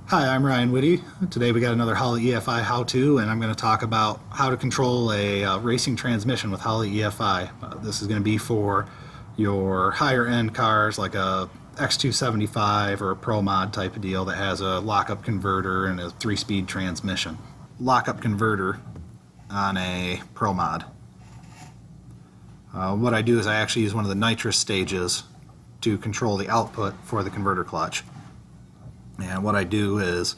Hi, I'm Ryan Whitty. Today we got another Holley EFI how-to, and I'm going to talk about how to control a racing transmission with Holley EFI. This is going to be for your higher-end cars like a X275 or a Pro Mod type of deal that has a lockup converter and a 3-speed transmission. Lockup converter on a Pro Mod. What I do is I actually use one of the nitrous stages to control the output for the converter clutch. And what I do is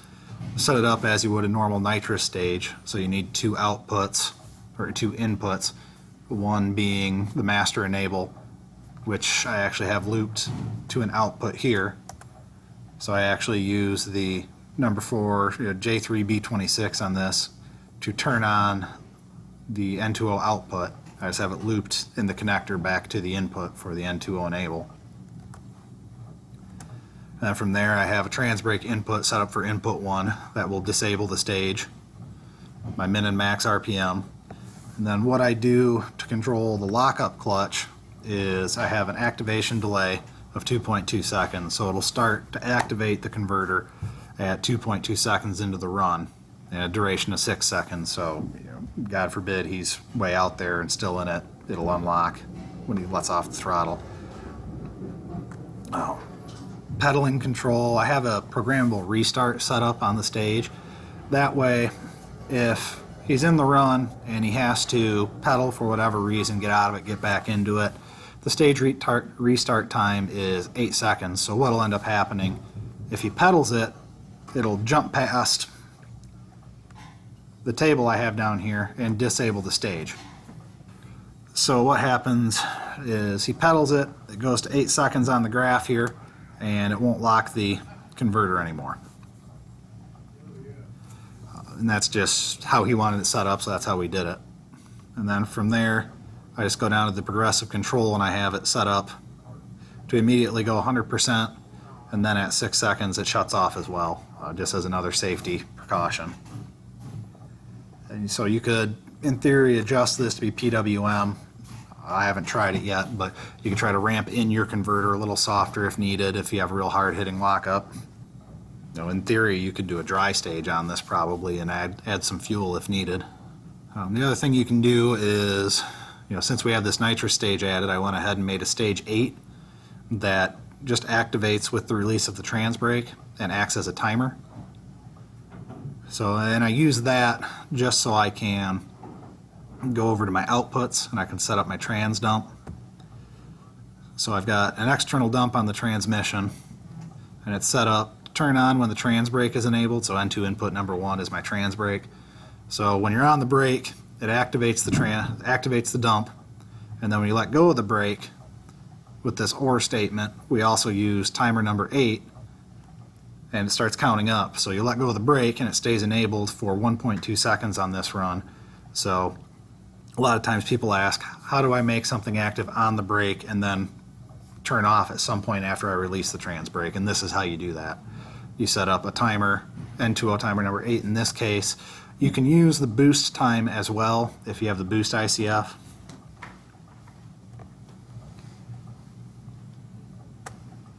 set it up as you would a normal nitrous stage. So you need two outputs, or two inputs, one being the master enable, which I actually have looped to an output here. So I actually use the number 4 J3B26 on this to turn on the N2O output. I just have it looped in the connector back to the input for the N2O enable. And from there I have a trans brake input set up for input 1 that will disable the stage, my min and max RPM. And then what I do to control the lockup clutch is I have an activation delay of 2.2 seconds. So it'll start to activate the converter at 2.2 seconds into the run and a duration of 6 seconds. So God forbid he's way out there and still in it, it'll unlock when he lets off the throttle. Pedaling control, I have a programmable restart set up on the stage. That way, if he's in the run and he has to pedal for whatever reason, get out of it, get back into it, the stage restart time is 8 seconds. So what'll end up happening, if he pedals it, it'll jump past the table I have down here and disable the stage. So what happens is he pedals it, it goes to 8 seconds on the graph here, and it won't lock the converter anymore. And that's just how he wanted it set up, so that's how we did it. And then from there, I just go down to the progressive control and I have it set up to immediately go 100%, and then at 6 seconds it shuts off as well, just as another safety precaution. And so you could, in theory, adjust this to be PWM. I haven't tried it yet, but you can try to ramp in your converter a little softer if needed, if you have a real hard-hitting lockup. In theory, you could do a dry stage on this probably and add some fuel if needed. The other thing you can do is, since we have this nitrous stage added, I went ahead and made a stage 8 that just activates with the release of the trans brake and acts as a timer. And I use that just so I can go over to my outputs and I can set up my trans dump. So I've got an external dump on the transmission and it's set up to turn on when the trans brake is enabled. So N2 input number 1 is my trans brake. So when you're on the brake, it activates the dump, and then when you let go of the brake with this OR statement, we also use timer number 8 and it starts counting up. So you let go of the brake and it stays enabled for 1.2 seconds on this run. So a lot of times people ask, how do I make something active on the brake and then turn off at some point after I release the trans brake? And this is how you do that. You set up a timer, N2O timer number 8 in this case. You can use the boost time as well if you have the boost ICF.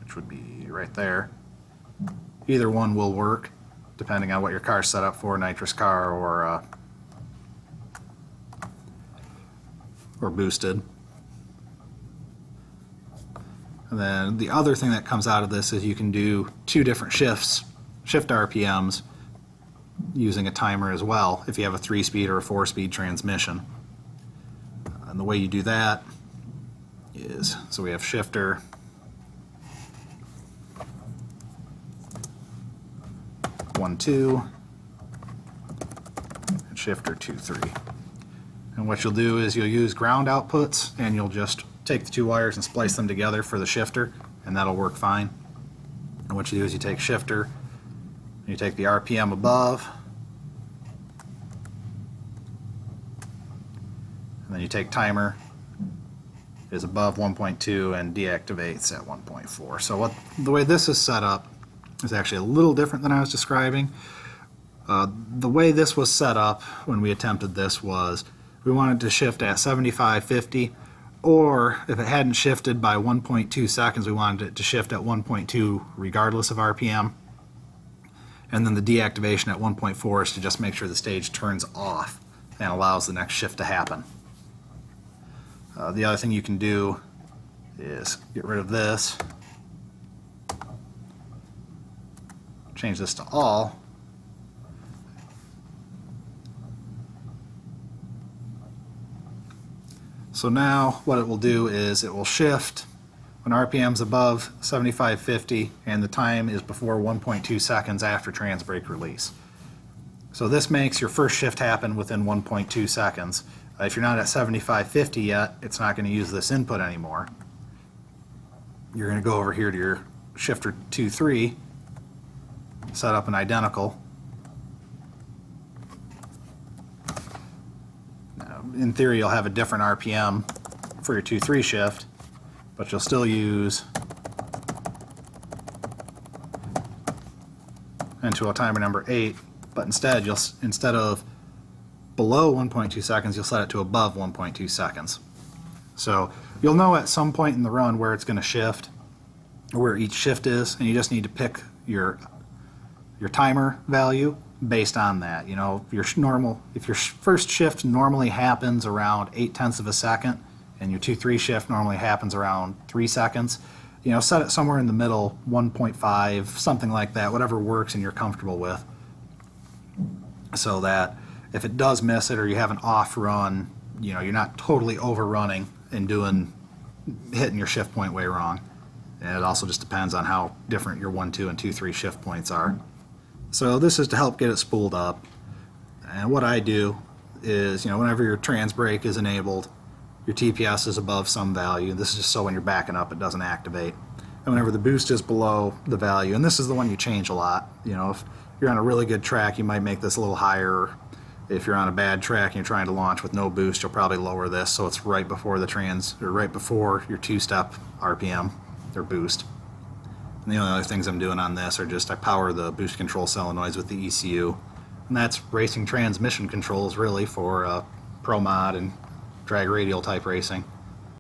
Which would be right there. Either one will work depending on what your car's set up for, nitrous car or boosted. And then the other thing that comes out of this is you can do 2 different shift RPMs using a timer as well if you have a 3-speed or a 4-speed transmission. And the way you do that is, so we have shifter 1, 2, and shifter 2, 3. And what you'll do is you'll use ground outputs and you'll just take the 2 wires and splice them together for the shifter, and that'll work fine. And what you do is you take shifter, you take the RPM above, and then you take timer is above 1.2 and deactivates at 1.4. So the way this is set up is actually a little different than I was describing. The way this was set up when we attempted this was we wanted to shift at 75-50, or if it hadn't shifted by 1.2 seconds, we wanted it to shift at 1.2 regardless of RPM. And then the deactivation at 1.4 is to just make sure the stage turns off and allows the next shift to happen. The other thing you can do is get rid of this, change this to all, so now what it will do is it will shift when RPM's above 7550 and the time is before 1.2 seconds after trans brake release. So this makes your first shift happen within 1.2 seconds. If you're not at 7550 yet, it's not going to use this input anymore. You're going to go over here to your shifter 2-3, set up an identical. Now, in theory, you'll have a different RPM for your 2-3 shift, but you'll still use into a timer number 8, but instead of below 1.2 seconds, you'll set it to above 1.2 seconds. So you'll know at some point in the run where it's going to shift, or where each shift is, and you just need to pick your timer value based on that. You know, if your first shift normally happens around 0.8 of a second, and your 2-3 shift normally happens around 3 seconds, you know, set it somewhere in the middle, 1.5, something like that, whatever works and you're comfortable with, so that if it does miss it or you have an off run, you know, you're not totally overrunning and hitting your shift point way wrong. And it also just depends on how different your 1, 2, and 2, 3 shift points are. So this is to help get it spooled up. And what I do is, you know, whenever your trans brake is enabled, your TPS is above some value. This is just so when you're backing up, it doesn't activate. And whenever the boost is below the value, and this is the one you change a lot. You know, if you're on a really good track, you might make this a little higher. If you're on a bad track and you're trying to launch with no boost, you'll probably lower this so it's right before the right before your 2-step RPM or boost. And the only other things I'm doing on this are just I power the boost control solenoids with the ECU, and that's racing transmission controls really for pro mod and drag radial type racing.